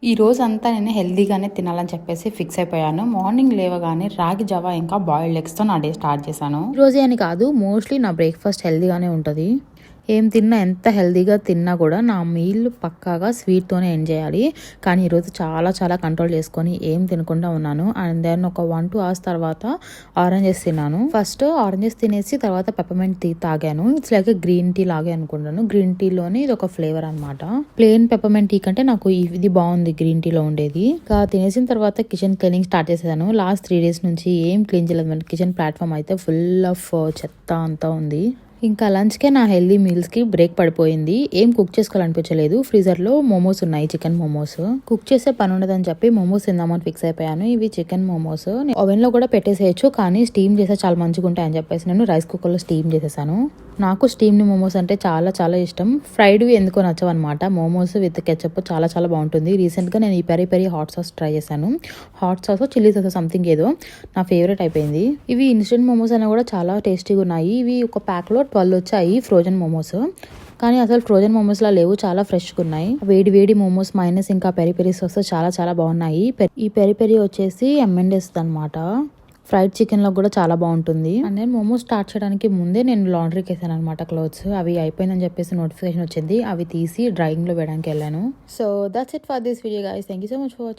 ఈ రోజంతా నేను హెల్తీగానే తినాలని చెప్పేసి ఫిక్స్ అయిపోయాను. మార్నింగ్ లేవగానే రాగి జావా ఇంకా బాయిల్డ్ ఎగ్స్‌తో నా డే స్టార్ట్ చేశాను. ఈ రోజే అని కాదు, మోస్ట్‌లీ నా బ్రేక్‌ఫాస్ట్ హెల్తీగానే ఉంటది. ఏం తిన్నా, ఎంత హెల్తీగా తిన్నా కూడా నా మీల్ పక్కాగా స్వీట్‌తోనే ఎండ్ చేయాలి. కానీ ఈరోజు చాలా చాలా కంట్రోల్ చేసుకొని ఏం తినకుండా ఉన్నాను. అండ్ దెన్ ఒక 1-2 అవర్స్ తర్వాత ఆరెంజెస్ తిన్నాను. ఫస్ట్ ఆరెంజెస్ తినేసి తర్వాత పెప్పర్మెంట్ టీ తాగాను. ఇట్స్ లైక్ గ్రీన్ టీ లాగే అనుకుంటాను. గ్రీన్ టీలోని ఇది ఒక ఫ్లేవర్ అనమాట. ప్లెయిన్ పెప్పర్మెంట్ టీ కంటే నాకు ఇది బాగుంది గ్రీన్ టీలో ఉండేది. ఇంకా తినేసిన తర్వాత కిచెన్ క్లీనింగ్ స్టార్ట్ చేసేసాను. లాస్ట్ 3 days నుంచి ఏం క్లీన్ చేయలేదు. కిచెన్ ప్లాట్ఫామ్ అయితే ఫుల్ ఆఫ్ చెత్త అంతా ఉంది. ఇంకా లంచ్కే నా హెల్దీ మీల్స్కి బ్రేక్ పడిపోయింది. ఏం కుక్ చేసుకోవాలనిపించలేదు. ఫ్రీజర్లో మోమోస్ ఉన్నాయి, చికెన్ మోమోస్. కుక్ చేసే పని ఉండదని చెప్పి మోమోస్ తిందామని ఫిక్స్ అయిపోయాను. ఇవి చికెన్ మోమోస్ ఓవెన్లో కూడా పెట్టేసేయచ్చు, కానీ స్టీమ్ చేస్తే చాలా మంచిగా ఉంటాయని చెప్పేసి నేను రైస్ కుక్కర్లో స్టీమ్ చేసేసాను. నాకు స్టీమ్డ్ మోమోస్ అంటే చాలా చాలా ఇష్టం. ఫ్రైడ్వి ఎందుకో నచ్చవన్నమాట. మోమోస్ విత్ కెచప్ చాలా చాలా బాగుంటుంది. రీసెంట్గా నేను ఈ peri peri hot sauce try చేశాను. Hot sauce chilli sauce something ఏదో నా ఫేవరెట్ అయిపోయింది. ఇవి ఇన్స్టెంట్ మోమోస్ అయినా కూడా చాలా టేస్టీగా ఉన్నాయి. ఇవి ఒక ప్యాక్లో 12 వచ్చాయి ఫ్రోజన్ మోమోస్. కానీ అసలు ఫ్రోజన్ మోమోస్లా లేవు, చాలా ఫ్రెష్గా ఉన్నాయి. వేడి వేడి మోమోస్ మైనస్ ఇంకా పెరి పెరి సాస్ చాలా చాలా బాగున్నాయి. ఈ పెరి పెరి వచ్చేసి M&S అనమాట. ఫ్రైడ్ చికెన్లో కూడా చాలా బాగుంటుంది. అండ్ నేను మోమోస్ స్టార్ట్ చేయడానికి ముందే నేను లాండ్రీకి వేసాను అనమాట క్లోత్స్. అవి అయిపోయిందని చెప్పేసి నోటిఫికేషన్ వచ్చింది. అవి తీసి డ్రైయింగ్లో వేయడానికి వెళ్ళాను. So that's it for this video guys. Thank you so much for watching.